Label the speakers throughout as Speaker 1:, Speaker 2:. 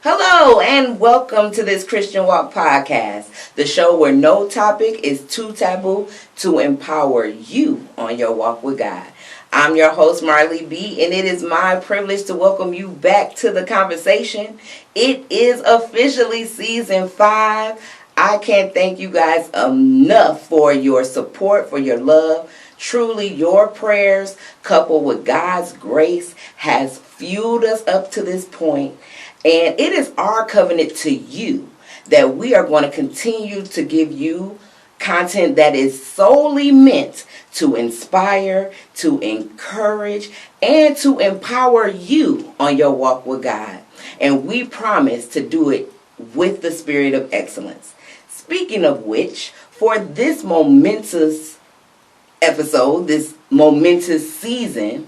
Speaker 1: Hello and welcome to this Christian Walk podcast, the show where no topic is too taboo to empower you on your walk with God. I'm your host, Marley B, and it is my privilege to welcome you back to the conversation. It is officially season 5. I can't thank you guys enough for your support, for your love. Truly, your prayers coupled with God's grace has fueled us up to this point. And it is our covenant to you that we are going to continue to give you content that is solely meant to inspire, to encourage, and to empower you on your walk with God. And we promise to do it with the spirit of excellence. Speaking of which, for this momentous episode, this momentous season,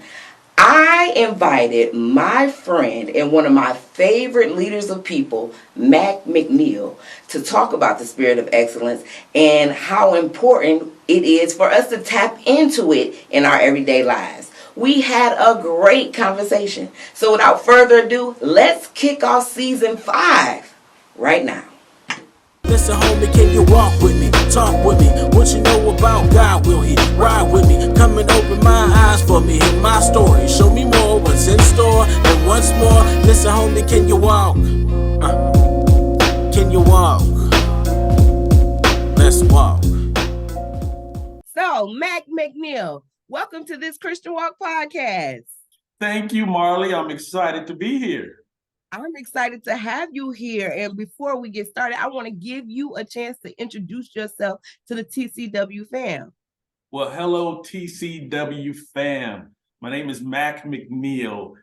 Speaker 1: I invited my friend and one of my favorite leaders of people, Mac McNeal, to talk about the spirit of excellence and how important it is for us to tap into it in our everyday lives. We had a great conversation. So without further ado, let's kick off season 5 right now.
Speaker 2: Listen, homie, can you walk with me? Talk with me. What you know about God, will he ride with me? Come and open my eyes for me. Hear my story. Show me more what's in store. And once more, listen, homie, can you walk? Can you walk? Let's walk.
Speaker 1: So, Mac McNeal, welcome to this Christian Walk podcast.
Speaker 3: Thank you, Marley. I'm excited to be here.
Speaker 1: I'm excited to have you here. And before we get started, I want to give you a chance to introduce yourself to the TCW fam.
Speaker 3: Well, hello, TCW fam. My name is Mac McNeal.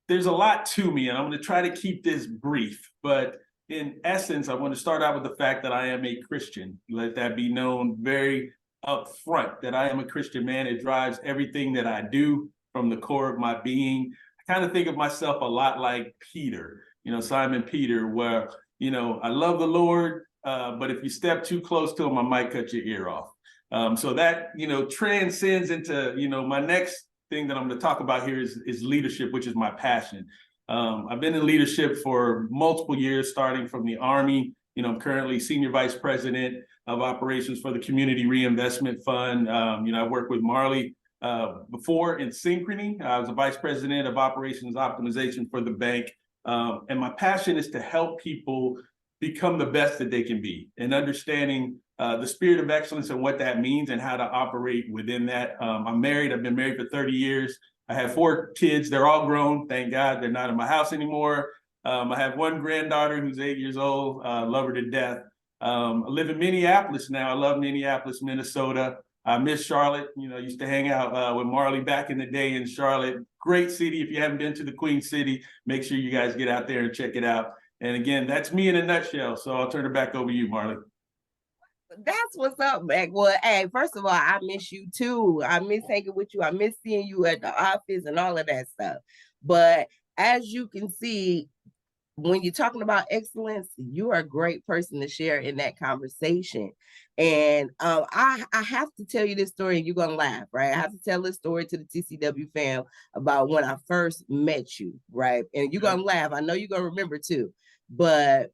Speaker 3: There's a lot to me, and I'm going to try to keep this brief. But in essence, I want to start out with the fact that I am a Christian. Let that be known very upfront, that I am a Christian man. It drives everything that I do from the core of my being. Kind of think of myself a lot like Peter, Simon Peter, where, I love the Lord, but if you step too close to him, I might cut your ear off. So that, transcends into, my next thing that I'm going to talk about here is leadership, which is my passion. I've been in leadership for multiple years, starting from the Army. I'm currently Senior Vice President of Operations for the Community Reinvestment Fund. I work with Marley before in Synchrony. I was a vice president of operations optimization for the bank. And my passion is to help people become the best that they can be, and understanding the spirit of excellence and what that means and how to operate within that. I'm married. I've been married for 30 years. I have 4 kids. They're all grown. Thank God they're not in my house anymore. I have one granddaughter who's 8 years old. Love her to death. I live in Minneapolis now. I love Minneapolis, Minnesota. I miss Charlotte. I used to hang out with Marley back in the day in Charlotte. Great city. If you haven't been to the Queen City, make sure you guys get out there and check it out. And again, that's me in a nutshell. So I'll turn it back over to you, Marley.
Speaker 1: That's what's up, Mac. Well, hey, first of all, I miss you too. I miss hanging with you. I miss seeing you at the office and all of that stuff. But as you can see, when you're talking about excellence, you are a great person to share in that conversation. And I have to tell you this story, and you're gonna laugh, right? I have to tell this story to the TCW fam about when I first met you, right? And you're gonna laugh. I know you're gonna remember too. But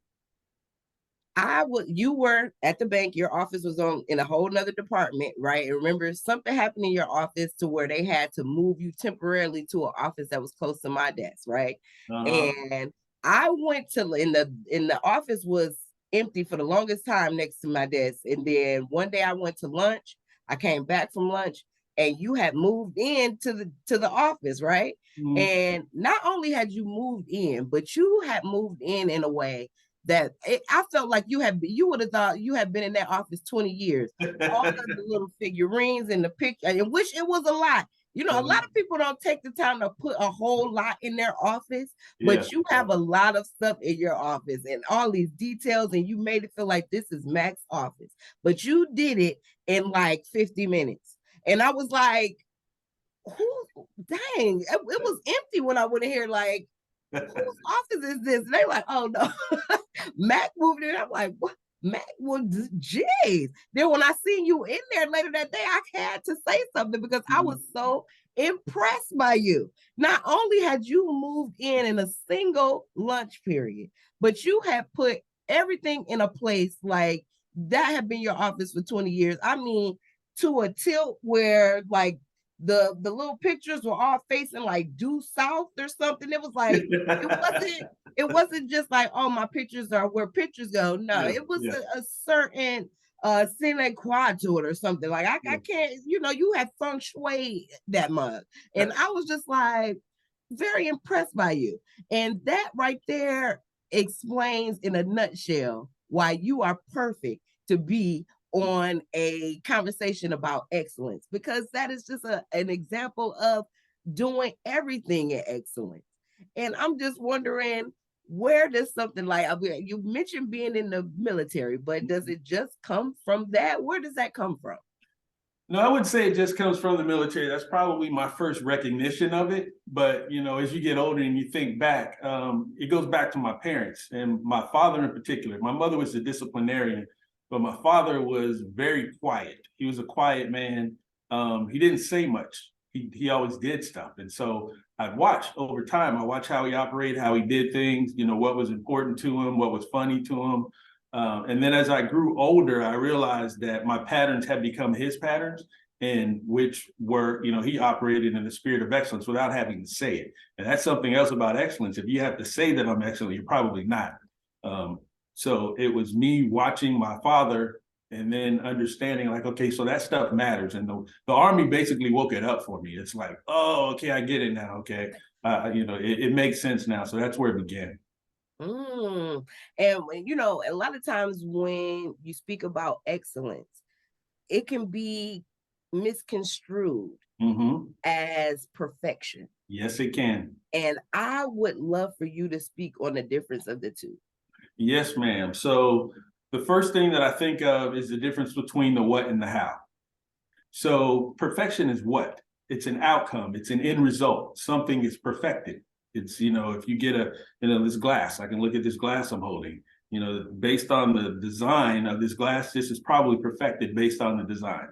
Speaker 1: you were at the bank, your office was in a whole nother department, right? And remember, something happened in your office to where they had to move you temporarily to an office that was close to my desk, right? And I went to in the office was empty for the longest time next to my desk. And then one day I went to lunch. I came back from lunch and you had moved in to the office, right? Mm-hmm. And not only had you moved in, but you had moved in a way that I felt like you would have thought you had been in that office 20 years. All of the little figurines in the picture, and which it was a lot. A lot of people don't take the time to put a whole lot in their office, but you have a lot of stuff in your office and all these details, and you made it feel like this is Mac's office. But you did it in like 50 minutes. And I was like, dang, it was empty when I went in here, like, whose office is this? And they're like, oh no, Mac moved in. I'm like, what? Mac, well, geez. Then when I seen you in there later that day, I had to say something because I was so
Speaker 4: impressed by you. Not only had you moved in a single lunch period, but you had put everything in a place like that had been your office for 20 years. I mean, to a tilt where like the little pictures were all facing like due south or something. It was like it wasn't just like, oh, my pictures are where pictures go. No, it was a certain sine qua to it or something. Like I can't, you had feng shui that month. And I was just like very impressed by you. And that right there explains in a nutshell why you are perfect to be on a conversation about excellence, because that is just an example of doing everything in excellence. And I'm just wondering, where does something like, you mentioned being in the military, but does it just come from that? Where does that come from?
Speaker 3: No, I wouldn't say it just comes from the military. That's probably my first recognition of it. But, as you get older and you think back, it goes back to my parents and my father in particular. My mother was a disciplinarian, but my father was very quiet. He was a quiet man. He didn't say much. He always did stuff. And so I've watched over time. I watched how he operated, how he did things, what was important to him, what was funny to him. And then as I grew older, I realized that my patterns had become his patterns, and which were, he operated in the spirit of excellence without having to say it. And that's something else about excellence. If you have to say that I'm excellent, you're probably not. So it was me watching my father and then understanding like, okay, so that stuff matters. And the Army basically woke it up for me. It's like, oh, okay, I get it now. Okay. It makes sense now. So that's where it began.
Speaker 4: And a lot of times when you speak about excellence, it can be misconstrued as perfection.
Speaker 3: Yes, it can.
Speaker 4: And I would love for you to speak on the difference of the two.
Speaker 3: Yes, ma'am. So the first thing that I think of is the difference between the what and the how. So perfection is what? It's an outcome. It's an end result. Something is perfected. It's, if you get this glass, I can look at this glass I'm holding, based on the design of this glass, this is probably perfected based on the design.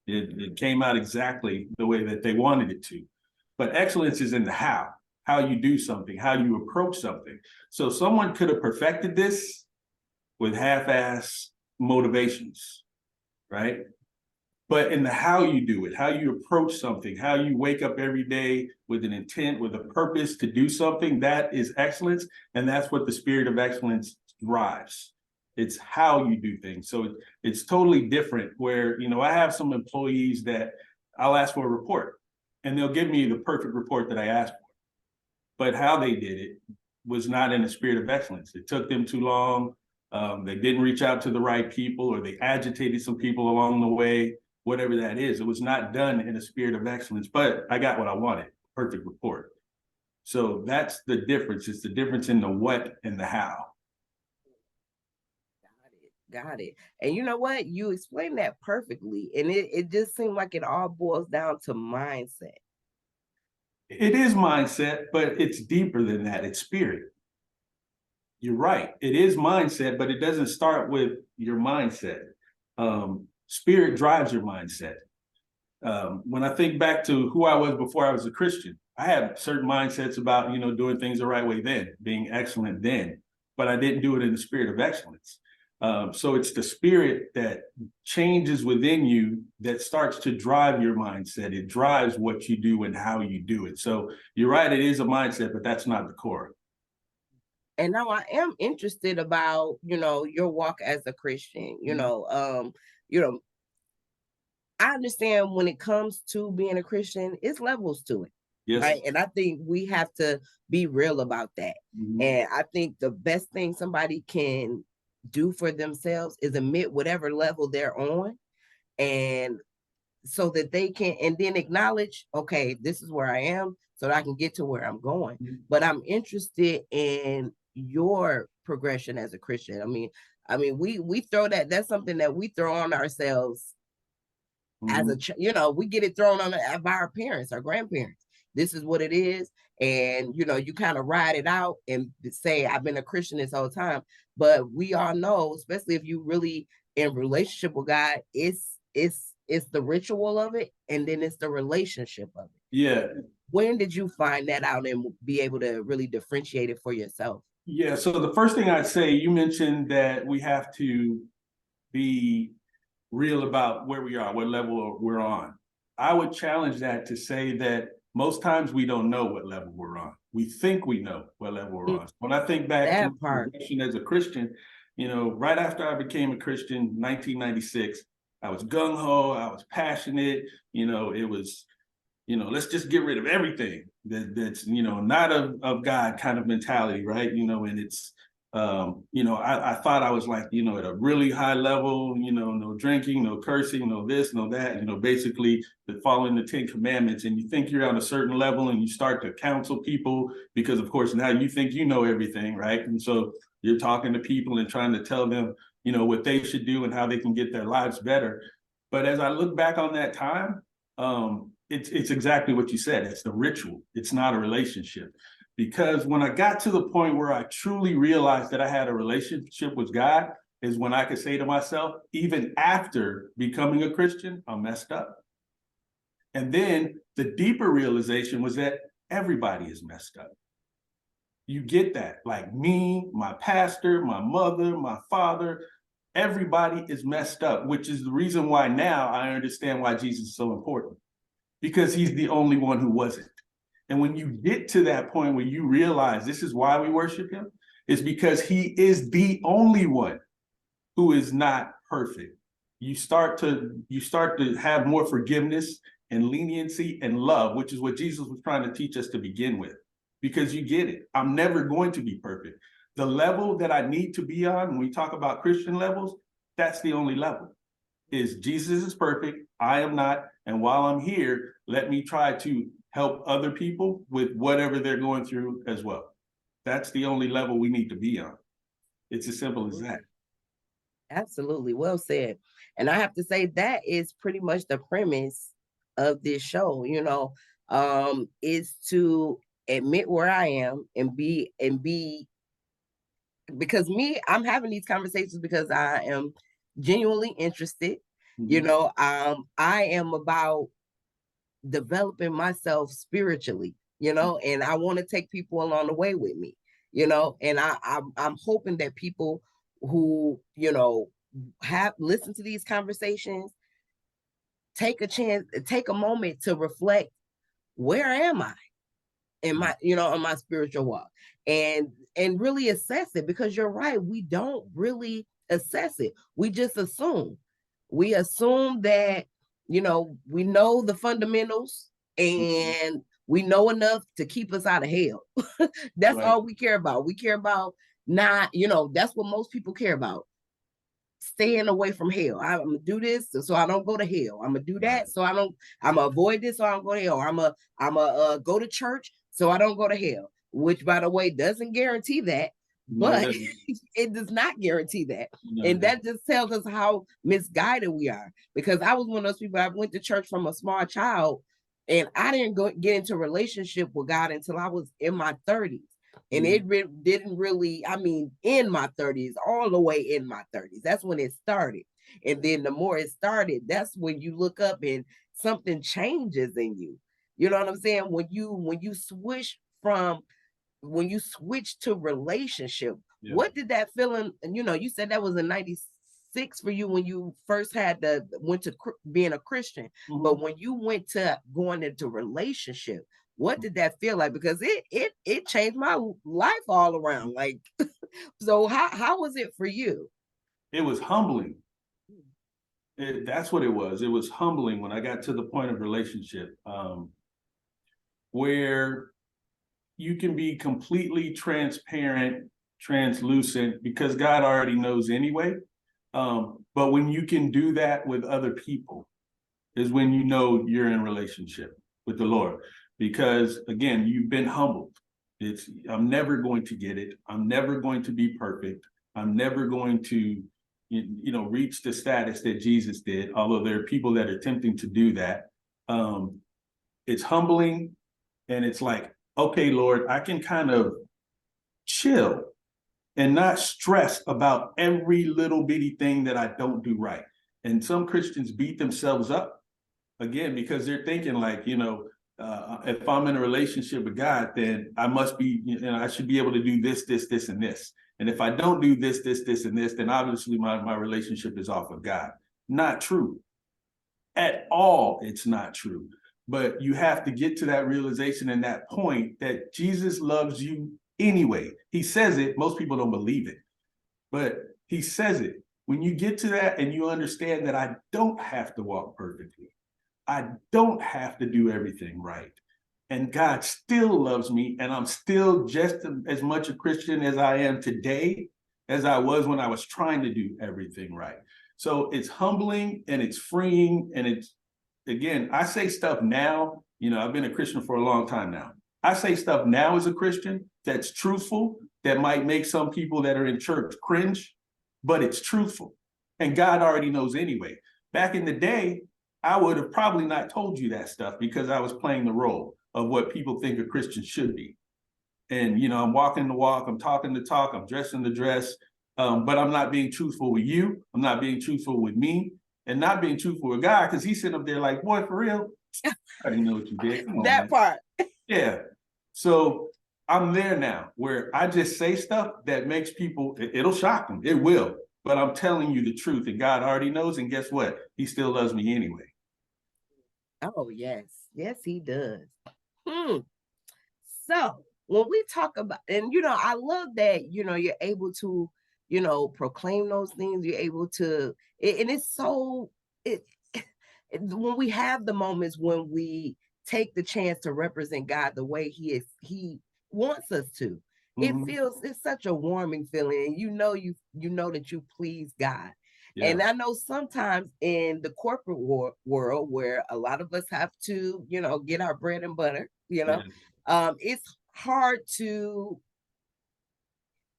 Speaker 3: It came out exactly the way that they wanted it to. But excellence is in the how you do something, how you approach something. So someone could have perfected this with half-ass motivations, right? But in the how you do it, how you approach something, how you wake up every day with an intent, with a purpose to do something, that is excellence. And that's what the spirit of excellence drives. It's how you do things. So it's totally different where, I have some employees that I'll ask for a report and they'll give me the perfect report that I asked for. But how they did it was not in the spirit of excellence. It took them too long. They didn't reach out to the right people, or they agitated some people along the way. Whatever that is, it was not done in a spirit of excellence, but I got what I wanted, perfect report. So that's the difference. It's the difference in the what and the how.
Speaker 4: Got it. And you know what? You explained that perfectly. And it just seemed like it all boils down to mindset.
Speaker 3: It is mindset, but it's deeper than that. It's spirit. You're right. It is mindset, but it doesn't start with your mindset. Spirit drives your mindset. When I think back to who I was before I was a Christian, I had certain mindsets about, doing things the right way then, being excellent then, but I didn't do it in the spirit of excellence. So it's the spirit that changes within you that starts to drive your mindset. It drives what you do and how you do it. So you're right, it is a mindset, but that's not the core.
Speaker 4: And now I am interested about, your walk as a Christian, I understand when it comes to being a Christian, it's levels to it. Yes. Right. And I think we have to be real about that. And I think the best thing somebody can do for themselves is admit whatever level they're on, and so that they can, and then acknowledge, okay, this is where I am, so that I can get to where I'm going. But I'm interested in your progression as a Christian. I mean, we throw that's something that we throw on ourselves as a, we get it thrown on by our parents, our grandparents. This is what it is. And, you kind of ride it out and say, I've been a Christian this whole time. But we all know, especially if you really in relationship with God, it's the ritual of it. And then it's the relationship of it.
Speaker 3: Yeah.
Speaker 4: When did you find that out and be able to really differentiate it for yourself?
Speaker 3: Yeah. So the first thing I'd say, you mentioned that we have to be real about where we are, what level we're on. I would challenge that to say that most times we don't know what level we're on. We think we know what level we're on. When I think back to
Speaker 4: That part.
Speaker 3: progression as a Christian, right after I became a Christian, 1996, I was gung ho, I was passionate. It was, let's just get rid of everything that's, not of God kind of mentality, right? And it's, I thought I was like, at a really high level, no drinking, no cursing, no this, no that, basically following the 10 Commandments. And you think you're on a certain level and you start to counsel people because, of course, now you think you know everything, right? And so you're talking to people and trying to tell them, what they should do and how they can get their lives better. But as I look back on that time, it's exactly what you said. It's the ritual. It's not a relationship. Because when I got to the point where I truly realized that I had a relationship with God is when I could say to myself, even after becoming a Christian, I'm messed up. And then the deeper realization was that everybody is messed up. You get that, like me, my pastor, my mother, my father, everybody is messed up, which is the reason why now I understand why Jesus is so important, because he's the only one who wasn't. And when you get to that point where you realize this is why we worship him, it's because he is the only one who is not perfect. You start to have more forgiveness and leniency and love, which is what Jesus was trying to teach us to begin with, because you get it. I'm never going to be perfect. The level that I need to be on when we talk about Christian levels, that's the only level. Is Jesus is perfect, I am not, and while I'm here, let me try to help other people with whatever they're going through as well. That's the only level we need to be on. It's as simple as that.
Speaker 4: Absolutely. Well said. And I have to say that is pretty much the premise of this show, is to admit where I am and be because I'm having these conversations because I am genuinely interested.
Speaker 3: Mhm.
Speaker 4: I am about developing myself spiritually, and I want to take people along the way with me, and I'm hoping that people who, have listened to these conversations take a chance, take a moment to reflect, where am I in my, on my spiritual walk, and really assess it, because you're right, we don't really assess it. We just assume. We assume that, we know the fundamentals and we know enough to keep us out of hell. That's
Speaker 3: Right.
Speaker 4: all we care about. We care about not, that's what most people care about. Staying away from hell. I'm gonna do this so I don't go to hell. I'm gonna do
Speaker 3: Right.
Speaker 4: that so I don't. I'm gonna avoid this so I don't go to hell. Or I'm a go to church so I don't go to hell. Which, by the way, doesn't guarantee that,
Speaker 3: No, it
Speaker 4: but
Speaker 3: doesn't.
Speaker 4: it does not guarantee that,
Speaker 3: No,
Speaker 4: and
Speaker 3: it
Speaker 4: that
Speaker 3: doesn't.
Speaker 4: just tells us how misguided we are. Because I was one of those people. I went to church from a small child, and I didn't get into a relationship with God until I was in my 30s. And it didn't really, in my 30s, all the way in my 30s, that's when it started. And then the more it started, that's when you look up and something changes in you. You know what I'm saying? When you switch to relationship,
Speaker 3: Yeah.
Speaker 4: what did that feeling, you said that was in 96 for you when you first went to being a Christian. But when you went to going into relationship, what did that feel like? Because it changed my life all around. Like, so how was it for you?
Speaker 3: It was humbling. That's what it was. It was humbling when I got to the point of relationship, where you can be completely transparent, translucent, because God already knows anyway. But when you can do that with other people is when you know you're in relationship with the Lord. Because again, you've been humbled. I'm never going to get it. I'm never going to be perfect. I'm never going to, reach the status that Jesus did, although there are people that are attempting to do that. It's humbling, and it's like, okay, Lord, I can kind of chill and not stress about every little bitty thing that I don't do right. And some Christians beat themselves up again because they're thinking like, If I'm in a relationship with God, then I must be, I should be able to do this, this, this, and this. And if I don't do this, this, this, and this, then obviously my relationship is off of God. Not true. At all, it's not true. But you have to get to that realization and that point that Jesus loves you anyway. He says it. Most people don't believe it, but he says it. When you get to that and you understand that I don't have to walk perfectly, I don't have to do everything right, and God still loves me, and I'm still just as much a Christian as I am today as I was when I was trying to do everything right. So it's humbling and it's freeing. And it's, again, I say stuff now, I've been a Christian for a long time now. I say stuff now as a Christian that's truthful, that might make some people that are in church cringe, but it's truthful. And God already knows anyway. Back in the day, I would have probably not told you that stuff because I was playing the role of what people think a Christian should be. And, I'm walking the walk, I'm talking the talk, I'm dressing the dress, but I'm not being truthful with you. I'm not being truthful with me, and not being truthful with God, because he's sitting up there like, boy, for real? I didn't know what you did. Come on,
Speaker 4: That
Speaker 3: man.
Speaker 4: part.
Speaker 3: Yeah. So I'm there now where I just say stuff that makes people, it'll shock them. It will. But I'm telling you the truth, and God already knows. And guess what? He still loves me anyway.
Speaker 4: Oh, yes. Yes, he does. So when we talk about, and I love that, you're able to, proclaim those things, you're able to, and it's so, when we have the moments when we take the chance to represent God the way he wants us to, it's such a warming feeling. And you know that you please God. Yeah. And I know sometimes in the corporate world where a lot of us have to, get our bread and butter, it's hard to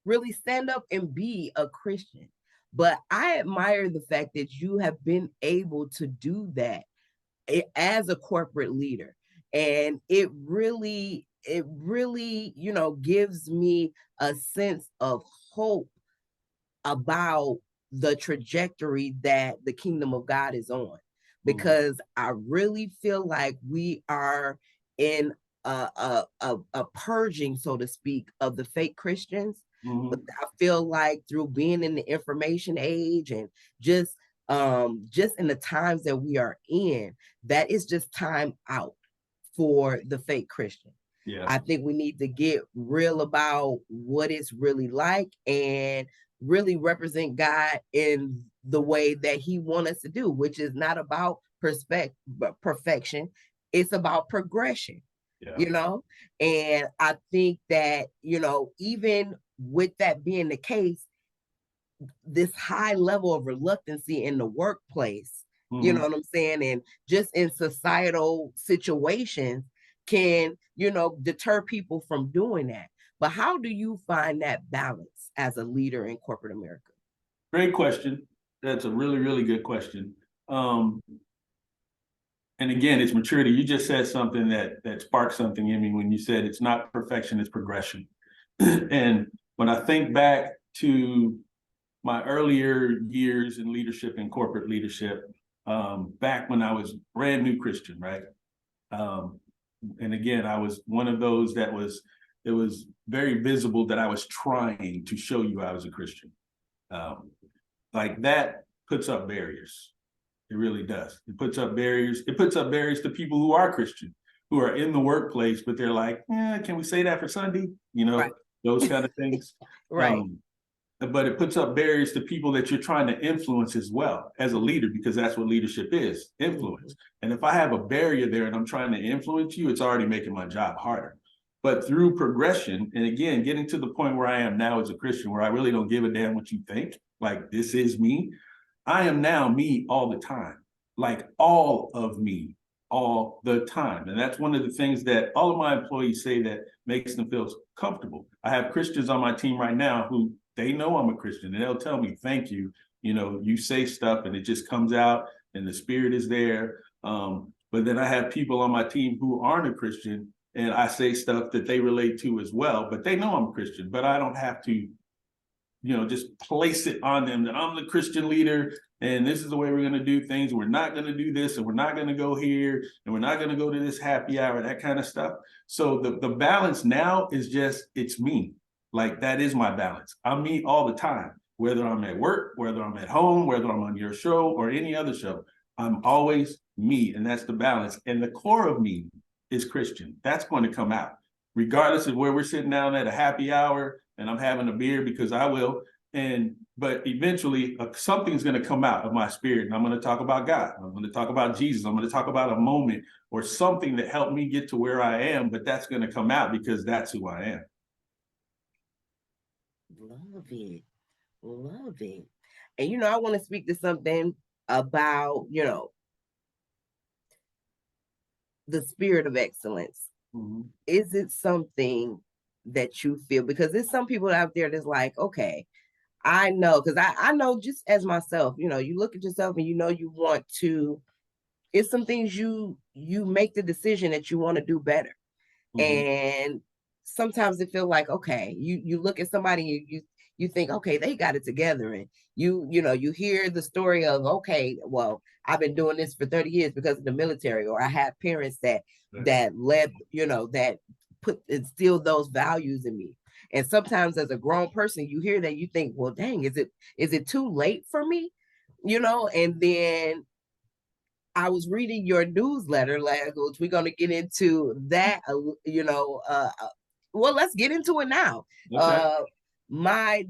Speaker 4: really stand up and be a Christian. But I admire the fact that you have been able to do that as a corporate leader. And it really, gives me a sense of hope about the trajectory that the kingdom of God is on. Because I really feel like we are in a purging, so to speak, of the fake Christians. But I feel like through being in the information age and just in the times that we are in, that is just time out for the fake Christian. Yeah. I think we need to get real about what it's really like and really represent God in the way that he wants us to do, which is not about perfection. It's about progression. Yeah. And I think that, even with that being the case, this high level of reluctancy in the workplace, you know what I'm saying? And just in societal situations can, deter people from doing that. But how do you find that balance as a leader in corporate America?
Speaker 3: Great question. That's a really, really good question. And again, it's maturity. You just said something that sparked something in me when you said it's not perfection, it's progression. And when I think back to my earlier years in leadership and corporate leadership, back when I was brand new Christian, right? And again, I was one of those it was very visible that I was trying to show you I was a Christian. Like that puts up barriers. It really does. It puts up barriers. It puts up barriers to people who are Christian, who are in the workplace, but they're like, can we say that for Sunday? Right. Those kind of things. Right. But it puts up barriers to people that you're trying to influence as well as a leader, because that's what leadership is, influence. And if I have a barrier there and I'm trying to influence you, it's already making my job harder. But through progression, and again, getting to the point where I am now as a Christian, where I really don't give a damn what you think, like this is me. I am now me all the time, like all of me all the time. And that's one of the things that all of my employees say that makes them feel comfortable. I have Christians on my team right now who they know I'm a Christian, and they'll tell me, thank you. You say stuff and it just comes out and the spirit is there. But then I have people on my team who aren't a Christian, and I say stuff that they relate to as well, but they know I'm a Christian, but I don't have to just place it on them that I'm the Christian leader and this is the way we're going to do things. We're not going to do this and we're not going to go here and we're not going to go to this happy hour, that kind of stuff. So the balance now is just, it's me. Like that is my balance. I'm me all the time, whether I'm at work, whether I'm at home, whether I'm on your show or any other show. I'm always me, and that's the balance. And the core of me is Christian. That's going to come out, regardless of where we're sitting down at a happy hour and I'm having a beer because I will. But eventually something's going to come out of my spirit, and I'm going to talk about God. I'm going to talk about Jesus. I'm going to talk about a moment or something that helped me get to where I am. But that's going to come out because that's who I am.
Speaker 4: Love it. Love it. And I want to speak to something about, the spirit of excellence. Mm-hmm. Is it something that you feel? Because there's some people out there that's like, okay, I know, because I know just as myself, you look at yourself and you want to, it's some things you make the decision that you want to do better. Mm-hmm. And sometimes it feels like, okay, you look at somebody and you think, okay, they got it together. And you hear the story of, okay, well, I've been doing this for 30 years because of the military, or I have parents that led, that instilled those values in me. And sometimes as a grown person, you hear that, you think, well, dang, is it too late for me? And then I was reading your newsletter, which we're going to get into that, well, let's get into it now. Okay. My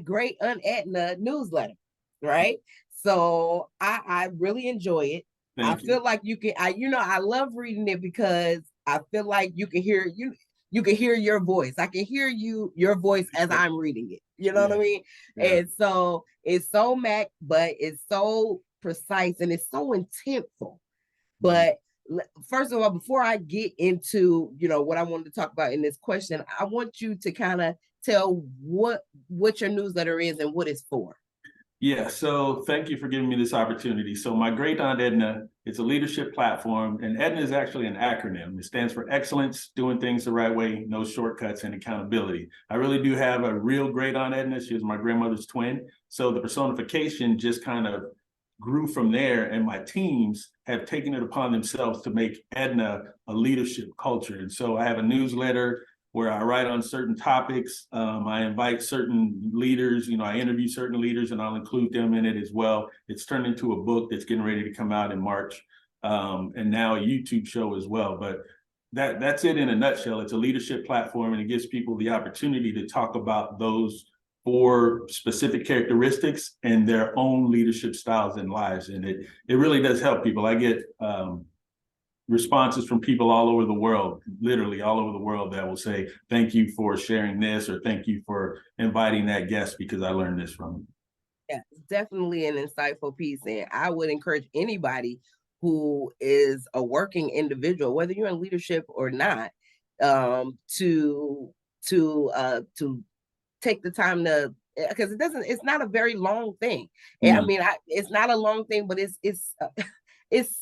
Speaker 4: Great Aunt Edna newsletter, right? So I really enjoy it. I feel like you can, I love reading it because I feel like you can hear your voice. I can hear your voice as I'm reading it. You know what I mean? Yeah. And so it's so Mac, but it's so precise and it's so intentful. But first of all, before I get into what I wanted to talk about in this question, I want you to kind of tell what your newsletter is and what it's for.
Speaker 3: Yeah, so thank you for giving me this opportunity. So my Great Aunt Edna, it's a leadership platform, and Edna is actually an acronym. It stands for excellence, doing things the right way, no shortcuts, and accountability. I really do have a real Great Aunt Edna. She was my grandmother's twin. So the personification just kind of grew from there, and my teams have taken it upon themselves to make Edna a leadership culture. And so I have a newsletter where I write on certain topics. I invite certain leaders, I interview certain leaders and I'll include them in it as well. It's turned into a book that's getting ready to come out in March, and now a YouTube show as well. But that's it in a nutshell. It's a leadership platform, and it gives people the opportunity to talk about those 4 specific characteristics and their own leadership styles and lives. And it really does help people. I get responses from people all over the world, literally all over the world, that will say, thank you for sharing this, or thank you for inviting that guest because I learned this from you.
Speaker 4: Yeah, it's definitely an insightful piece. And I would encourage anybody who is a working individual, whether you're in leadership or not, to take the time to, because it's not a very long thing. Mm. I mean, it's not a long thing, but it's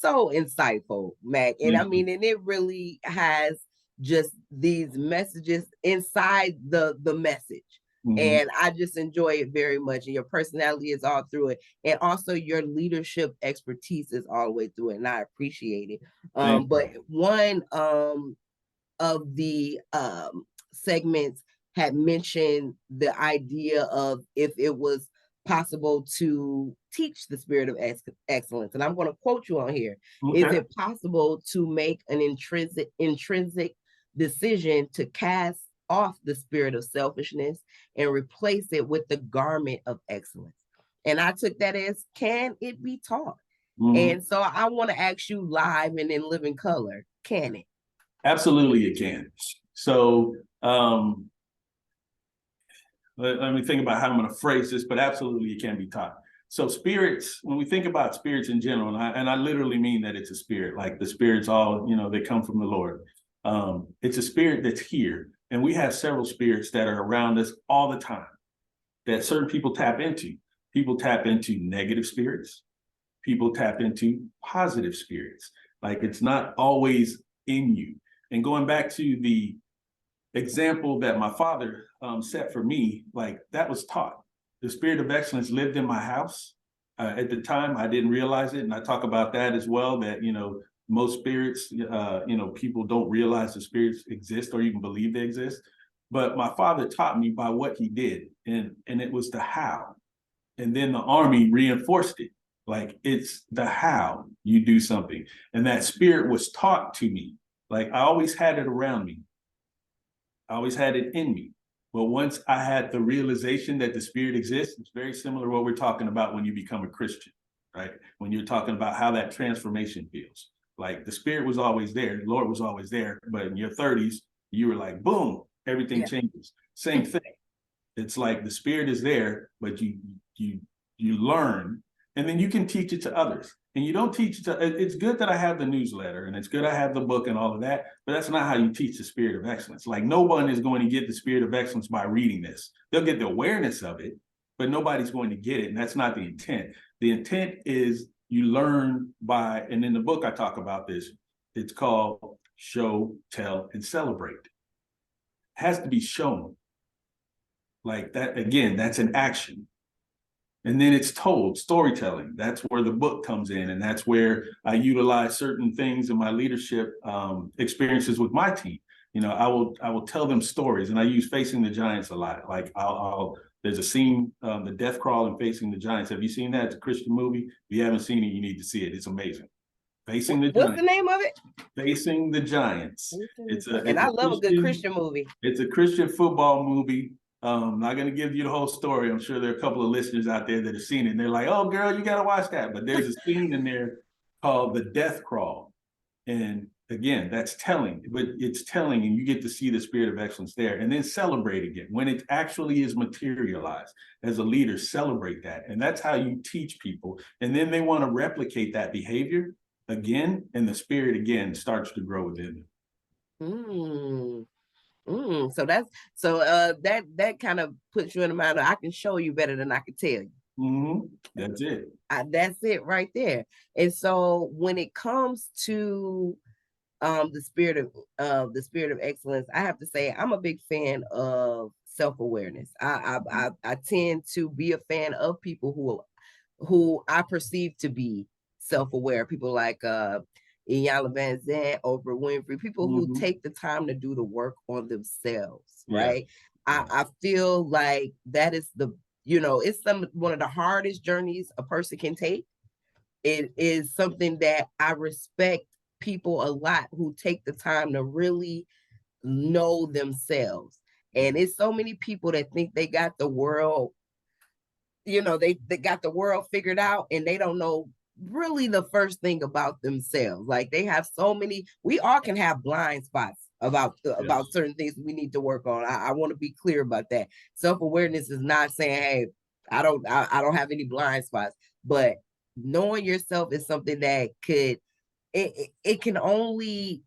Speaker 4: so insightful, Mac. And I mean, and it really has just these messages inside the message. Mm-hmm. And I just enjoy it very much. And your personality is all through it. And also your leadership expertise is all the way through it. And I appreciate it. But one of the segments had mentioned the idea of if it was possible to teach the spirit of excellence. And I'm going to quote you on here. Okay. Is it possible to make an intrinsic decision to cast off the spirit of selfishness and replace it with the garment of excellence? And I took that as, can it be taught? Mm-hmm. And so I want to ask you live and in living color, can it?
Speaker 3: Absolutely it can. So let me think about how I'm going to phrase this, but absolutely it can be taught. So spirits, when we think about spirits in general, and I literally mean that it's a spirit, like the spirits all, they come from the Lord. It's a spirit that's here. And we have several spirits that are around us all the time that certain people tap into. People tap into negative spirits. People tap into positive spirits. Like it's not always in you. And going back to the example that my father set for me, like that was taught. The spirit of excellence lived in my house. At the time, I didn't realize it. And I talk about that as well, that, most spirits, people don't realize the spirits exist or even believe they exist. But my father taught me by what he did. And it was the how. And then the army reinforced it. Like, it's the how you do something. And that spirit was taught to me. Like, I always had it around me. I always had it in me. But once I had the realization that the spirit exists, it's very similar to what we're talking about when you become a Christian, right? When you're talking about how that transformation feels. Like, the spirit was always there, the Lord was always there, but in your 30s, you were like, boom, everything changes. Same thing. It's like the spirit is there, but you learn, and then you can teach it to others. And you don't teach it to, it's good that I have the newsletter and it's good I have the book and all of that, but that's not how you teach the spirit of excellence. Like, no one is going to get the spirit of excellence by reading this. They'll get the awareness of it, but nobody's going to get it. And that's not the intent. The intent is you learn by, and in the book I talk about this, it's called Show, Tell, and Celebrate. It has to be shown. Like that, again, that's an action. And then it's told, storytelling. That's where the book comes in. And that's where I utilize certain things in my leadership experiences with my team. I will tell them stories, and I use Facing the Giants a lot. Like, there's a scene, the death crawl in Facing the Giants. Have you seen that? It's a Christian movie. If you haven't seen it, you need to see it. It's amazing. Facing the Giants.
Speaker 4: What's the name of it?
Speaker 3: Facing the Giants.
Speaker 4: I love a good Christian movie.
Speaker 3: It's a Christian football movie. Not going to give you the whole story. I'm sure there are a couple of listeners out there that have seen it, and they're like, oh, girl, you got to watch that. But there's a scene in there called the death crawl. And again, that's telling, but it's telling, and you get to see the spirit of excellence there. And then celebrate again. When it actually is materialized, as a leader, celebrate that. And that's how you teach people. And then they want to replicate that behavior again, and the spirit again starts to grow within them.
Speaker 4: So that kind of puts you in the mind of, I can show you better than I can tell you.
Speaker 3: That's it.
Speaker 4: That's it right there. And so when it comes to the spirit of excellence, I have to say I'm a big fan of self-awareness. I tend to be a fan of people who I perceive to be self-aware. People like Iyanla Vanzant, Oprah Winfrey, people who take the time to do the work on themselves, right? I feel like that is it's one of the hardest journeys a person can take. It is something that I respect people a lot who take the time to really know themselves. And it's so many people that think they got the world, they got the world figured out, and they don't know really the first thing about themselves. Like, they have so many, we all can have blind spots about certain things we need to work on. I want to be clear about that. Self-awareness is not saying, hey, I don't have any blind spots, but knowing yourself is something that it can only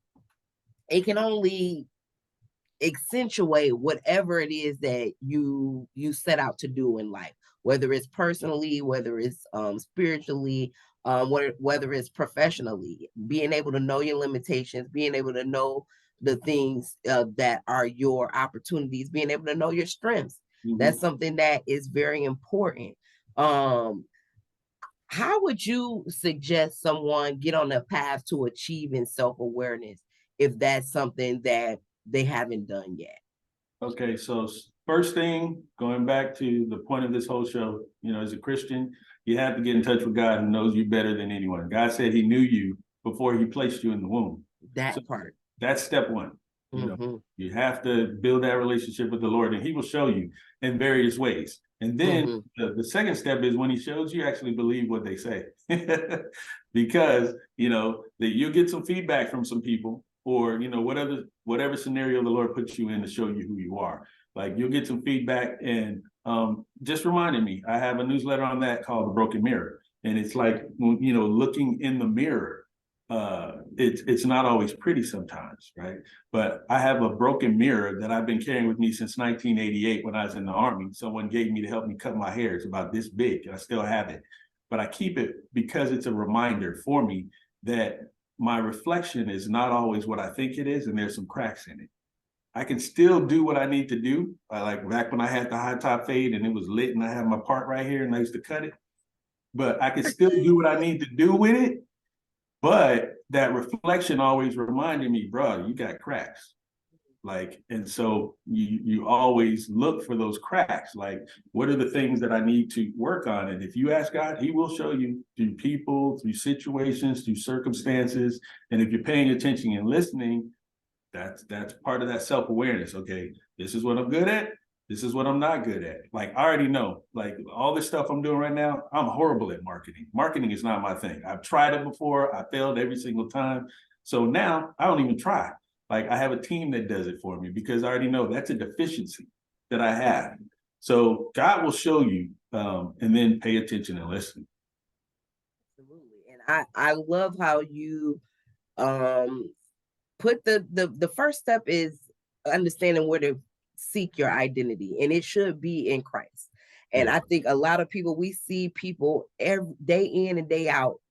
Speaker 4: accentuate whatever it is that you set out to do in life, whether it's personally, whether it's spiritually, whether it's professionally. Being able to know your limitations, being able to know the things that are your opportunities, being able to know your strengths. That's something that is very important. How would you suggest someone get on the path to achieving self-awareness if that's something that they haven't done yet?
Speaker 3: Okay, so first thing, going back to the point of this whole show, as a Christian, you have to get in touch with God, who knows you better than anyone. God said he knew you before he placed you in the womb.
Speaker 4: That part.
Speaker 3: That's step one. You have to build that relationship with the Lord, and he will show you in various ways. And then the second step is when he shows you, actually believe what they say. Because, that you'll get some feedback from some people, or, whatever scenario the Lord puts you in to show you who you are. Like, you'll get some feedback, and just reminded me, I have a newsletter on that called The Broken Mirror. And it's like, looking in the mirror, it's not always pretty sometimes, right? But I have a broken mirror that I've been carrying with me since 1988 when I was in the Army. Someone gave me to help me cut my hair. It's about this big, and I still have it. But I keep it because it's a reminder for me that my reflection is not always what I think it is, and there's some cracks in it. I can still do what I need to do. Like back when I had the high top fade and it was lit and I had my part right here and I used to cut it. But I can still do what I need to do with it. But that reflection always reminded me, bro, you got cracks. Like, and so you always look for those cracks. Like, what are the things that I need to work on? And if you ask God, he will show you through people, through situations, through circumstances. And if you're paying attention and listening, that's part of that self-awareness. Okay, this is what I'm good at. This is what I'm not good at. Like, I already know, like all this stuff I'm doing right now, I'm horrible at marketing. Marketing is not my thing. I've tried it before. I failed every single time. So now I don't even try. Like, I have a team that does it for me because I already know that's a deficiency that I have. So God will show you, and then pay attention and listen.
Speaker 4: Absolutely. And I love how you put the first step is understanding where to seek your identity, and it should be in Christ. And
Speaker 3: Yeah.
Speaker 4: I think a lot of people, we see people every day in and day out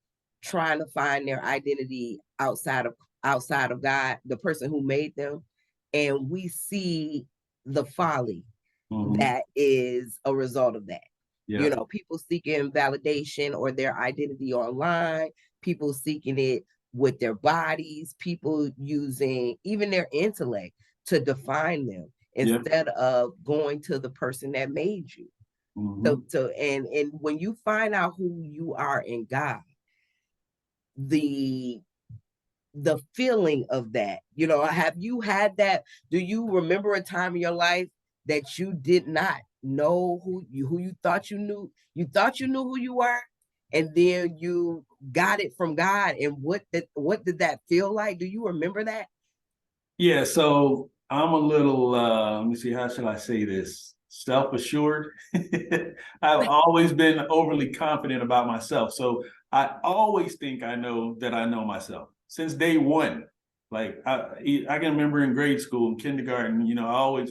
Speaker 4: trying to find their identity outside of God, the person who made them, and we see the folly that is a result of that.
Speaker 3: Yeah.
Speaker 4: People seeking validation or their identity online, people seeking it with their bodies, people using even their intellect to define them instead of going to the person that made you. And when you find out who you are in God, the feeling of that, have you had that? Do you remember a time in your life that you did not know who you thought you knew? You thought you knew who you were, and then you got it from God. And what did that feel like? Do you remember that?
Speaker 3: Yeah, so I'm a little, let me see, how should I say this? Self-assured. I've always been overly confident about myself. So I always think I know that I know myself since day one. Like I can remember in grade school, in kindergarten,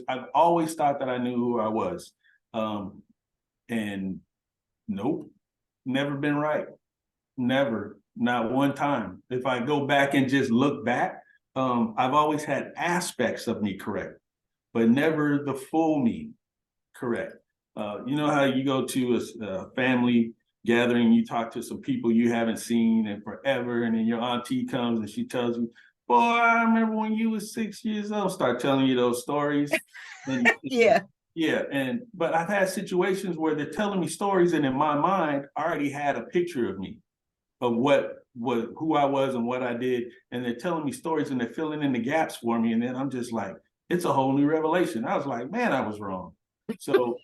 Speaker 3: I've always thought that I knew who I was. And nope, never been right. Never, not one time. If I go back and just look back, I've always had aspects of me correct, but never the full me correct. You know how you go to a family gathering, you talk to some people you haven't seen in forever, and then your auntie comes and she tells you, boy, I remember when you was 6 years old, start telling you those stories. And
Speaker 4: Yeah.
Speaker 3: But I've had situations where they're telling me stories, and in my mind, I already had a picture of me, of who I was and what I did, and they're telling me stories and they're filling in the gaps for me, and then I'm just like, it's a whole new revelation. I was like, man, I was wrong. So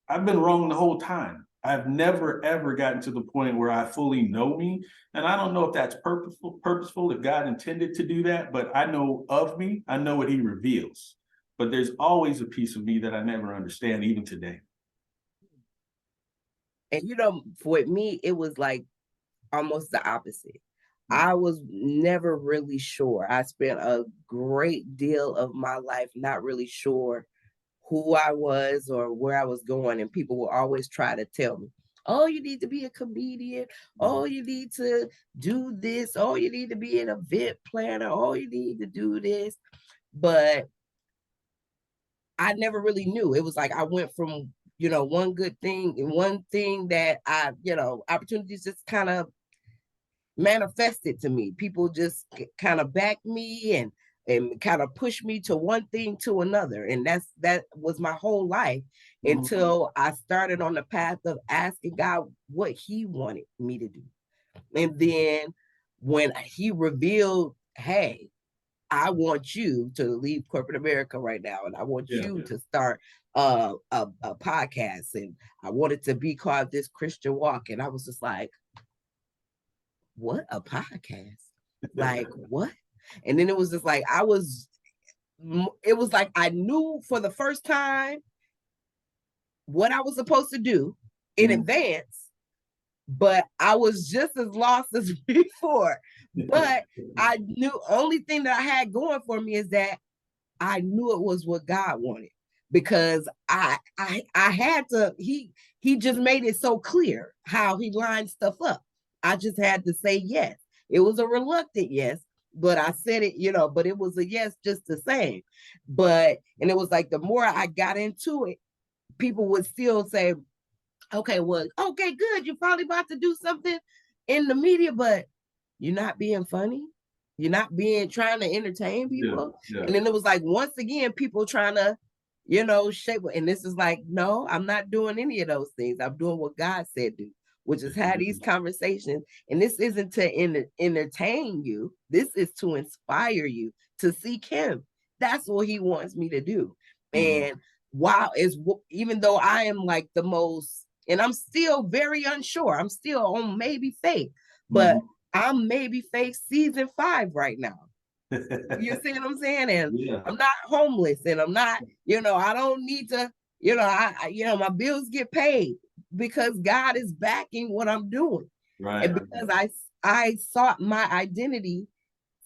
Speaker 3: I've been wrong the whole time. I've never ever gotten to the point where I fully know me, and I don't know if that's purposeful, if God intended to do that, but I know of me, I know what He reveals. But there's always a piece of me that I never understand, even today.
Speaker 4: And for me, it was like almost the opposite. I was never really sure. I spent a great deal of my life not really sure who I was or where I was going. And people will always try to tell me, oh, you need to be a comedian. Oh, you need to do this. Oh, you need to be an event planner. Oh, you need to do this. But I never really knew. It was like I went from, one good thing and one thing that opportunities just kind of manifested to me. People just kind of backed me and kind of pushed me to one thing to another. And that was my whole life until I started on the path of asking God what He wanted me to do. And then when He revealed, hey, I want you to leave corporate America right now, and I want you to start a podcast, and I wanted to be called This Christian Walk. And I was just like, what, a podcast? Like, what? And then it was just like, it was like I knew for the first time what I was supposed to do in advance, but I was just as lost as before. But I knew, only thing that I had going for me is that I knew it was what God wanted, because I had to, he just made it so clear how He lined stuff up. I just had to say yes. It was a reluctant yes, but I said it, but it was a yes just the same. And it was like the more I got into it, people would still say, okay, well, okay, good. You're probably about to do something in the media, but you're not being funny. You're not being trying to entertain people.
Speaker 3: Yeah.
Speaker 4: And then it was like, once again, people trying to, shape. And this is like, no, I'm not doing any of those things. I'm doing what God said do, which is have these conversations. And this isn't to entertain you. This is to inspire you to seek him. That's what he wants me to do. And wow, even though I am like the most, and I'm still very unsure, I'm still on maybe faith, but I'm maybe faith season 5 right now. You see what I'm saying? And I'm not homeless, and I'm not, I don't need to, my bills get paid because God is backing what I'm doing.
Speaker 3: Right.
Speaker 4: And because I sought my identity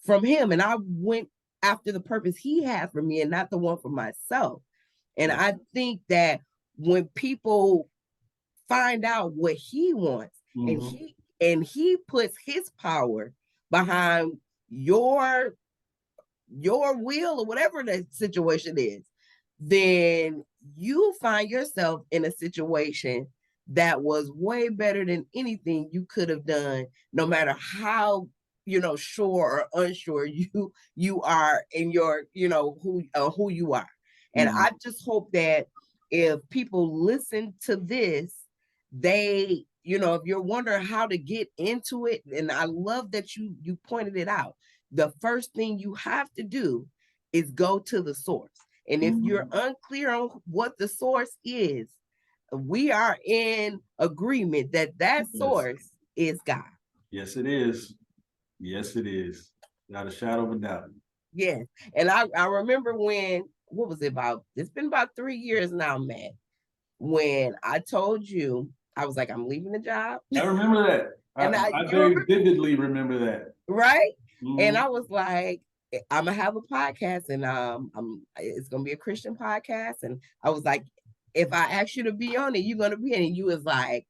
Speaker 4: from him, and I went after the purpose he had for me and not the one for myself. And I think that when people find out what he wants, and he puts his power behind your will or whatever the situation is, then you find yourself in a situation that was way better than anything you could have done, no matter how sure or unsure you are in your who you are. And I just hope that if people listen to this, they if you're wondering how to get into it, and I love that you pointed it out, the first thing you have to do is go to the source. And if you're unclear on what the source is, we are in agreement that source is God.
Speaker 3: Yes, it is. Yes, it is. Not a shadow of a doubt.
Speaker 4: Yes. And I remember when, what was it about? It's been about 3 years now, Matt, when I told you, I was like, I'm leaving the job.
Speaker 3: I remember that.
Speaker 4: And
Speaker 3: I very vividly remember that.
Speaker 4: Right? And I was like, I'm gonna have a podcast, and it's gonna be a Christian podcast. And I was like, if I ask you to be on it, you're gonna be in it. And you was like,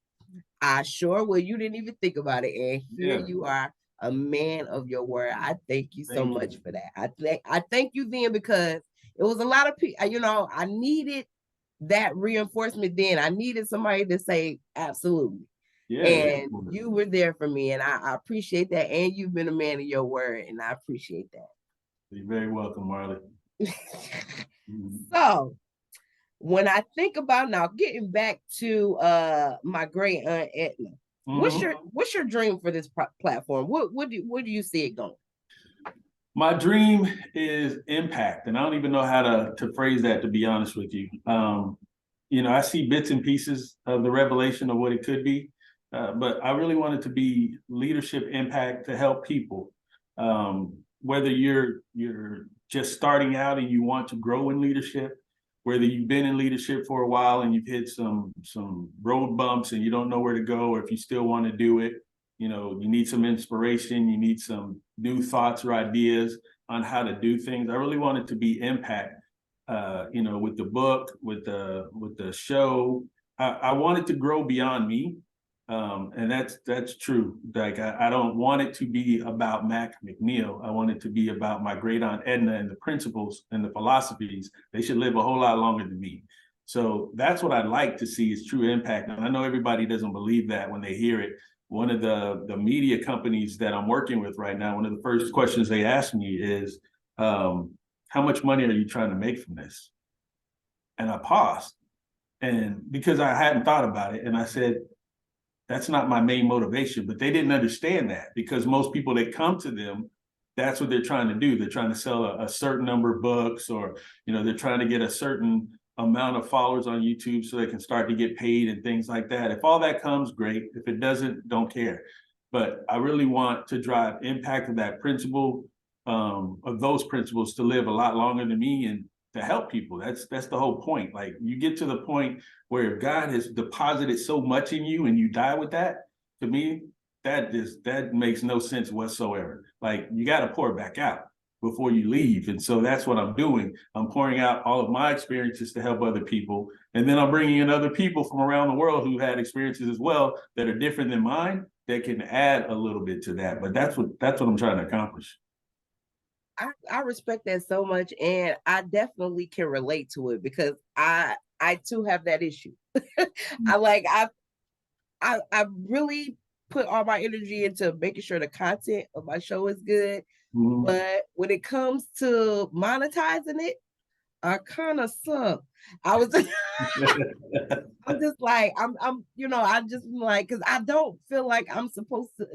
Speaker 4: I sure will. You didn't even think about it. And here you are, a man of your word. I thank you so much for that. I thank you then, because it was a lot of people, I needed that reinforcement then. I needed somebody to say absolutely. Yeah, and you were there for me, and I appreciate that. And you've been a man of your word, and I appreciate that.
Speaker 3: You're very welcome, Marley.
Speaker 4: So when I think about now getting back to my great Aunt Edna, what's your dream for this platform? What do you see it going?
Speaker 3: My dream is impact, and I don't even know how to phrase that, to be honest with you. I see bits and pieces of the revelation of what it could be. But I really want it to be leadership impact to help people. Whether you're just starting out and you want to grow in leadership, whether you've been in leadership for a while and you've hit some road bumps and you don't know where to go, or if you still want to do it, you need some inspiration, you need some new thoughts or ideas on how to do things. I really want it to be impact. With the book, with the show, I want it to grow beyond me. And that's true. Like I don't want it to be about Mac McNeal. I want it to be about my great Aunt Edna and the principles and the philosophies. They should live a whole lot longer than me. So that's what I'd like to see, is true impact. And I know everybody doesn't believe that when they hear it. One of the media companies that I'm working with right now, one of the first questions they ask me is, how much money are you trying to make from this? And I paused, and because I hadn't thought about it, and I said, that's not my main motivation. But they didn't understand that, because most people that come to them, that's what they're trying to do. They're trying to sell a certain number of books, or they're trying to get a certain amount of followers on YouTube so they can start to get paid and things like that. If all that comes, great. If it doesn't, don't care. But I really want to drive impact of that principle, of those principles, to live a lot longer than me and to help people. That's the whole point. Like, you get to the point where if God has deposited so much in you and you die with that, to me, that makes no sense whatsoever. Like, you got to pour it back out before you leave. And so that's what I'm doing. I'm pouring out all of my experiences to help other people. And then I'm bringing in other people from around the world who had experiences as well that are different than mine, that can add a little bit to that. But that's what I'm trying to accomplish.
Speaker 4: I respect that so much, and I definitely can relate to it because I too have that issue. I like I really put all my energy into making sure the content of my show is good.
Speaker 3: Mhm.
Speaker 4: But when it comes to monetizing it, I kind of suck. I was I'm just like I just like because I don't feel like I'm supposed to,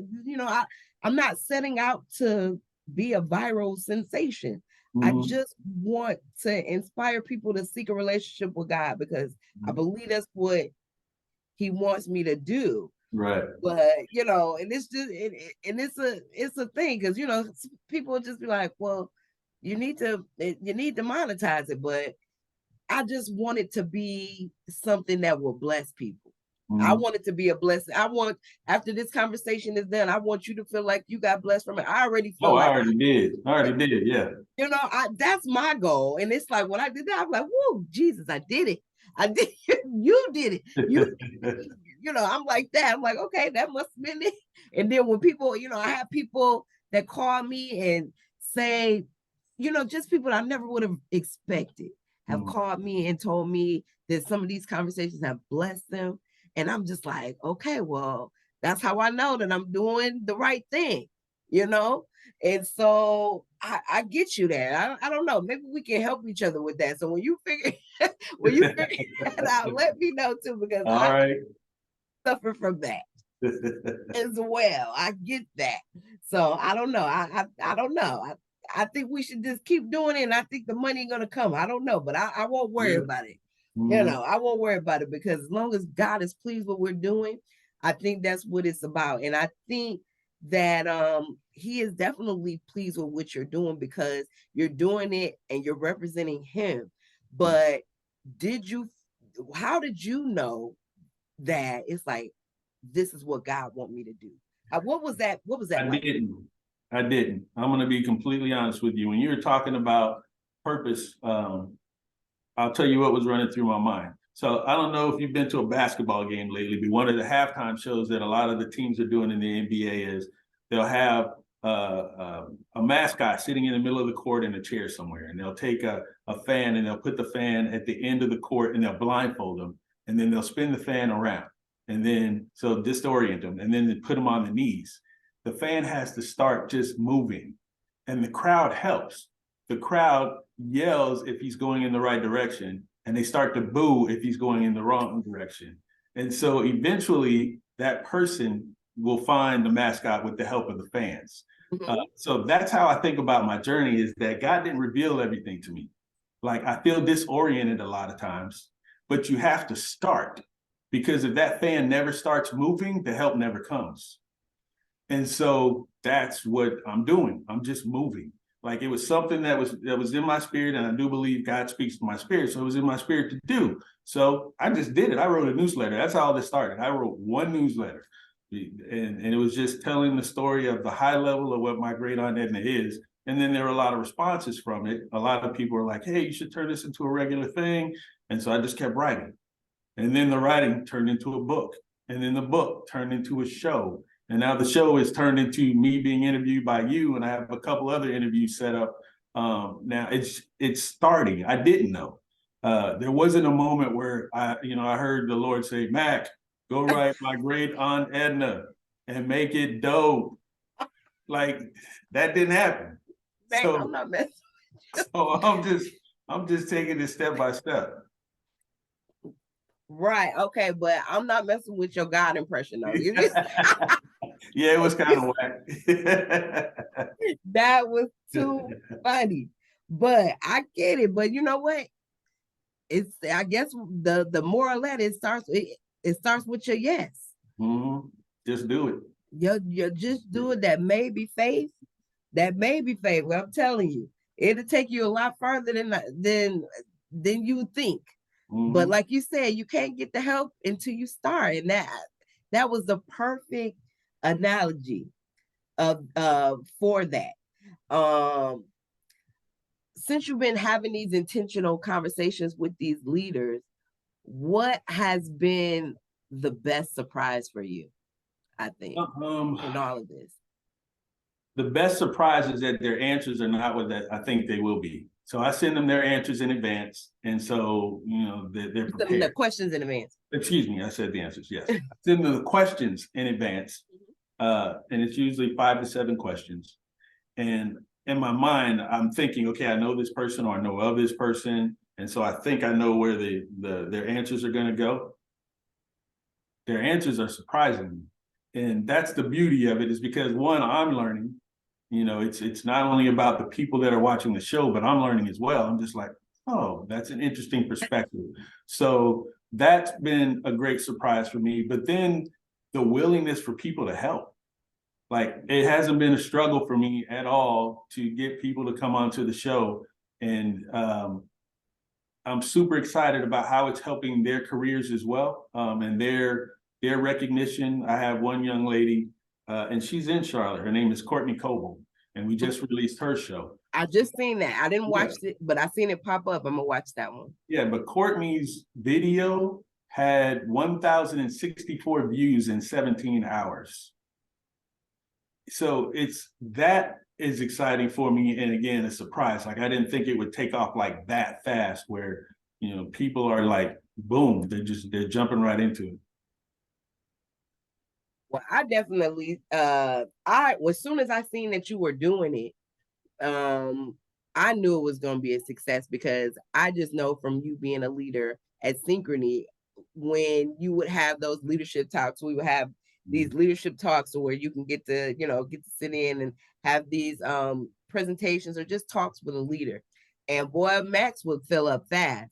Speaker 4: I'm not setting out to be a viral sensation. I
Speaker 3: Mhm.
Speaker 4: just want to inspire people to seek a relationship with God because I believe that's what He wants me to do.
Speaker 3: Right.
Speaker 4: But and it's just and it's a thing because people will just be like, well, you need to monetize it, but I just want it to be something that will bless people. I
Speaker 3: Mhm.
Speaker 4: want it to be a blessing. I want, after this conversation is done, I want you to feel like you got blessed from it. I already feel
Speaker 3: Oh, I
Speaker 4: like,
Speaker 3: already did. I already did. Yeah.
Speaker 4: that's my goal. And it's like when I did that, I'm like, whoa, Jesus, I did it. I did you did it. I'm like that. I'm like, okay, that must have been it. And then when people, I have people that call me and say, just people I never would have expected have
Speaker 3: Mhm.
Speaker 4: called me and told me that some of these conversations have blessed them. And I'm just like, okay, well, that's how I know that I'm doing the right thing, you know? And so I get you there. I don't know. Maybe we can help each other with that. So when you figure that out, let me know too, because
Speaker 3: All
Speaker 4: I
Speaker 3: right.
Speaker 4: suffer from that as well. I get that. So I don't know. I don't know. I think we should just keep doing it, and I think the money is gonna come. I don't know, but I won't worry
Speaker 3: Yeah.
Speaker 4: about it.
Speaker 3: Mhm.
Speaker 4: I won't worry about it because as long as God is pleased with what we're doing, I think that's what it's about. And I think that He is definitely pleased with what you're doing because you're doing it and you're representing Him. But did you? How did you know that it's like this is what God want me to do? What was that? What was that
Speaker 3: I
Speaker 4: like?
Speaker 3: didn't. I didn't. I'm going to be completely honest with you. When you were talking about purpose, I'll tell you what was running through my mind. So I don't know if you've been to a basketball game lately, but one of the halftime shows that a lot of the teams are doing in the NBA is they'll have a mascot sitting in the middle of the court in a chair somewhere, and they'll take a fan and they'll put the fan at the end of the court and they'll blindfold them, and then they'll spin the fan around, and then so disorient them, and then they put them on the knees. The fan has to start just moving, and the crowd helps. The crowd yells if he's going in the right direction, and they start to boo if he's going in the wrong direction. And so eventually that person will find the mascot with the help of the fans.
Speaker 4: Mhm.
Speaker 3: So that's how I think about my journey, is that God didn't reveal everything to me. Like, I feel disoriented a lot of times, but you have to start, because if that fan never starts moving, the help never comes. And so that's what I'm doing. I'm just moving. Like, it was something that was in my spirit, and I do believe God speaks to my spirit. So it was in my spirit to do. So I just did it. I wrote a newsletter. That's how this started. I wrote one newsletter. And it was just telling the story of the high level of what my great aunt Edna is. And then there were a lot of responses from it. A lot of people were like, hey, you should turn this into a regular thing. And so I just kept writing. And then the writing turned into a book. And then the book turned into a show. And now the show is turned into me being interviewed by you, and I have a couple other interviews set up. Now it's starting. I didn't know. There wasn't a moment where I heard the Lord say, Mac, go write my great aunt Edna and make it dope. Like, that didn't happen.
Speaker 4: Dang, I'm
Speaker 3: So
Speaker 4: not messing.
Speaker 3: so I'm just taking it step by step.
Speaker 4: Right. Okay, but I'm not messing with your God impression though.
Speaker 3: Yeah, it was kind of whack.
Speaker 4: That was too funny. But I get it. But you know what? It's I guess the moral that it starts with your yes.
Speaker 3: Mhm. Just do it.
Speaker 4: You just do it. That may be faith. That may be faith. Well, I'm telling you, it'll take you a lot further than you would think. But
Speaker 3: Mhm.
Speaker 4: like you said, you can't get the help until you start. And that was the perfect analogy of for that. Um since you've been having these intentional conversations with these leaders, what has been the best surprise for you, I think,
Speaker 3: Um,
Speaker 4: in all of this?
Speaker 3: the best surprise is that their answers are not what that I think they will be. So I send them their answers in advance, and so they're prepared.
Speaker 4: The questions in advance.
Speaker 3: Excuse me, I said the answers. Yes, I send them the questions in advance, and it's usually 5 to 7 questions. And in my mind, I'm thinking, okay, I know this person or I know of this person, and so I think I know where their answers are going to go. Their answers are surprising me, and that's the beauty of it. Is because one, I'm learning. It's not only about the people that are watching the show, but I'm learning as well. I'm just like, oh, that's an interesting perspective. So that's been a great surprise for me. But then the willingness for people to help. Like, it hasn't been a struggle for me at all to get people to come onto the show. And I'm super excited about how it's helping their careers as well, and their recognition. I have one young lady, and she's in Charlotte. Her name is Courtney Coble, and we just released her show.
Speaker 4: I just seen that. I didn't watch it, but I seen it pop up. I'm gonna watch that one.
Speaker 3: Yeah, but Courtney's video had 1,064 views in 17 hours. So that is exciting for me, and again, a surprise. Like, I didn't think it would take off like that fast, where people are like, boom, they're jumping right into it.
Speaker 4: Well, I definitely as soon as I seen that you were doing it, I knew it was going to be a success, because I just know from you being a leader at Synchrony, when you would have those leadership talks, we would have these leadership talks where you can get to sit in and have these presentations or just talks with a leader. And boy, Max would fill up fast.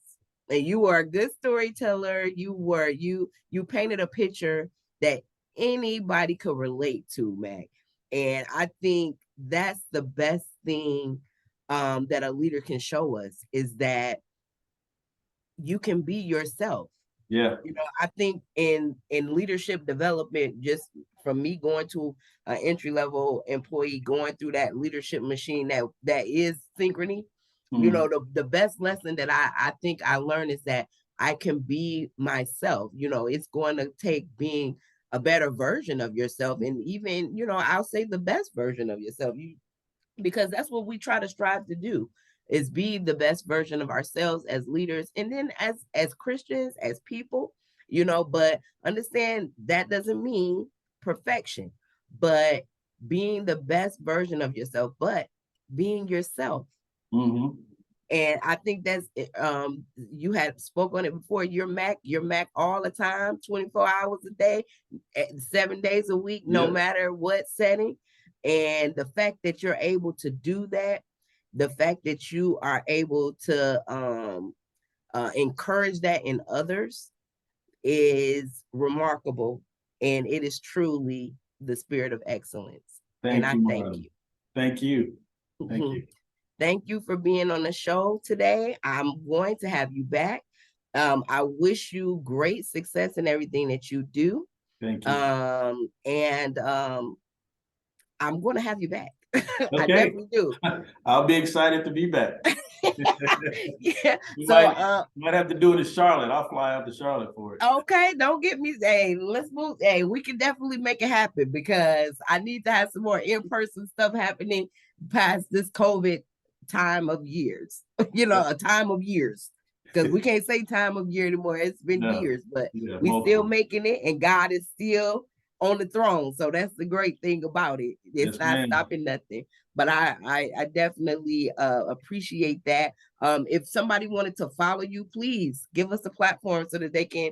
Speaker 4: And you were a good storyteller. You painted a picture that anybody could relate to, Mac. And I think that's the best thing that a leader can show us, is that you can be yourself.
Speaker 3: Yeah.
Speaker 4: I think in leadership development, just from me going to an entry-level employee, going through that leadership machine that is Synchrony, the best lesson that I think I learned is that I can be myself. It's going to take being a better version of yourself, and even, I'll say the best version of yourself, because that's what we try to strive to do, is be the best version of ourselves as leaders, and then as Christians, as people, but understand that doesn't mean perfection, but being the best version of yourself, but being yourself.
Speaker 3: Mm-hmm.
Speaker 4: And I think that's you had spoke on it before. You're Mac all the time, 24 hours a day, 7 days a week, no matter what setting. And the fact that you're able to do that, the fact that you are able to encourage that in others, is remarkable. And it is truly the spirit of excellence.
Speaker 3: Thank you.
Speaker 4: Thank you. Thank you for being on the show today. I'm going to have you back. I wish you great success in everything that you do.
Speaker 3: Thank you.
Speaker 4: And I'm going to have you back.
Speaker 3: Okay.
Speaker 4: I definitely do.
Speaker 3: I'll be excited to be back.
Speaker 4: Yeah.
Speaker 3: You might have to do it in Charlotte. I'll fly out to Charlotte for it.
Speaker 4: Okay, don't get me. Hey, let's move. Hey, we can definitely make it happen, because I need to have some more in-person stuff happening past this COVID time of years. A time of years, because we can't say time of year anymore. It's been years, but we still making it, and God is still on the throne. So that's the great thing about it. It's not stopping nothing. But I definitely appreciate that. If somebody wanted to follow you, please give us a platform so that they can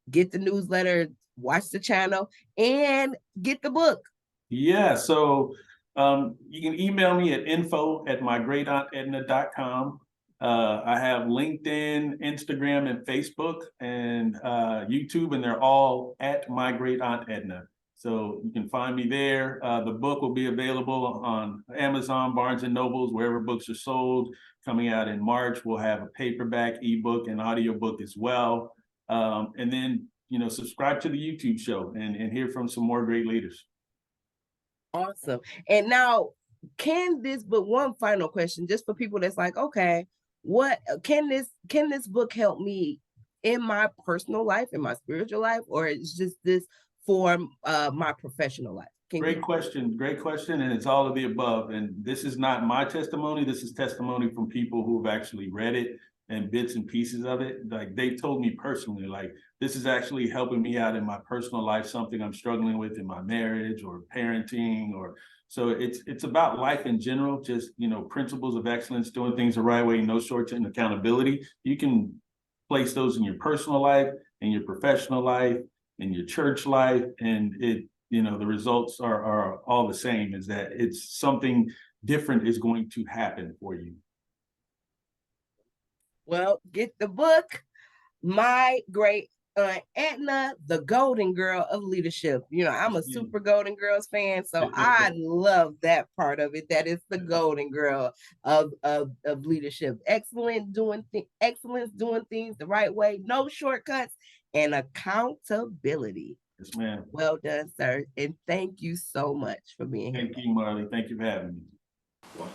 Speaker 4: get the newsletter, watch the channel, and get the book.
Speaker 3: Yeah, so you can email me at info@mygreatauntedna.com. I have LinkedIn, Instagram, and Facebook, and YouTube, and they're all at My Great Aunt Edna. So you can find me there. The book will be available on Amazon, Barnes and Nobles, wherever books are sold. Coming out in March, we'll have a paperback, ebook, and audiobook as well. And then, subscribe to the YouTube show and hear from some more great leaders.
Speaker 4: Awesome. And now, but one final question, just for people that's like, okay, what can this book help me in my personal life, in my spiritual life, or is just this for my professional life?
Speaker 3: Great question. Great question. And it's all of the above. And this is not my testimony. This is testimony from people who have actually read it and bits and pieces of it. Like they've told me personally, like this is actually helping me out in my personal life, something I'm struggling with in my marriage or parenting, or so it's about life in general, just principles of excellence, doing things the right way, no shorts and accountability. You can place those in your personal life, in your professional life, in your church life, and the results are all the same, is that it's something different is going to happen for you.
Speaker 4: Well, get the book, My Great Aunt Edna, the Golden Girl of Leadership. I'm a super Golden Girls fan, so I love that part of it. That is the Golden Girl of leadership. Excellence, doing things the right way, no shortcuts, and accountability.
Speaker 3: Yes, ma'am.
Speaker 4: Well done, sir. And thank you so much for being here.
Speaker 3: Thank you, Marley. Thank you for having me.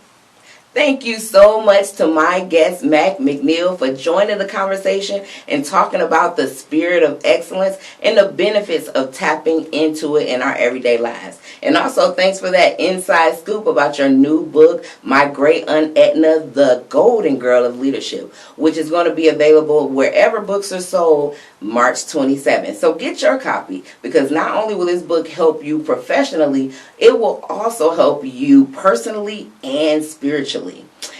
Speaker 1: Thank you so much to my guest, Mac McNeal, for joining the conversation and talking about the spirit of excellence and the benefits of tapping into it in our everyday lives. And also, thanks for that inside scoop about your new book, My Great Aunt Edna, the Golden Girl of Leadership, which is going to be available wherever books are sold March 27th. So get your copy, because not only will this book help you professionally, it will also help you personally and spiritually.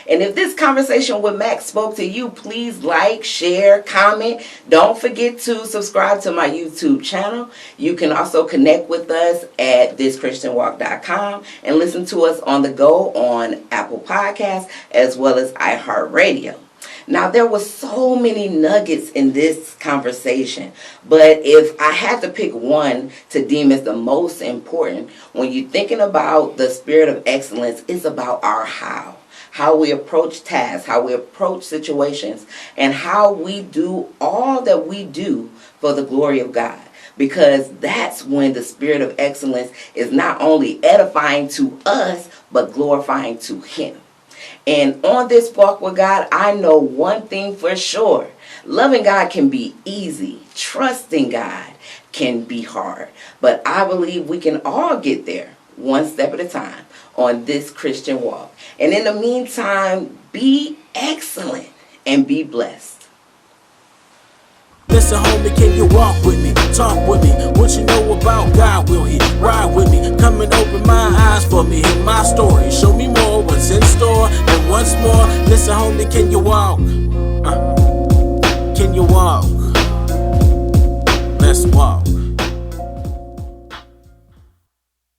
Speaker 1: And if this conversation with Mac spoke to you, please like, share, comment. Don't forget to subscribe to my YouTube channel. You can also connect with us at thischristianwalk.com and listen to us on the go on Apple Podcasts as well as iHeartRadio. Now, there were so many nuggets in this conversation, but if I had to pick one to deem as the most important, when you're thinking about the spirit of excellence, it's about our how we approach tasks, how we approach situations, and how we do all that we do for the glory of God. Because that's when the spirit of excellence is not only edifying to us, but glorifying to Him. And on this walk with God, I know one thing for sure. Loving God can be easy. Trusting God can be hard. But I believe we can all get there one step at a time on this Christian walk. And in the meantime, be excellent and be blessed.
Speaker 2: Listen, homie, can you walk with me? Talk with me. What you know about God, will He ride with me? Come and open my eyes for me. Hear my story. Show me more what's in store. And once more, listen, homie, can you walk?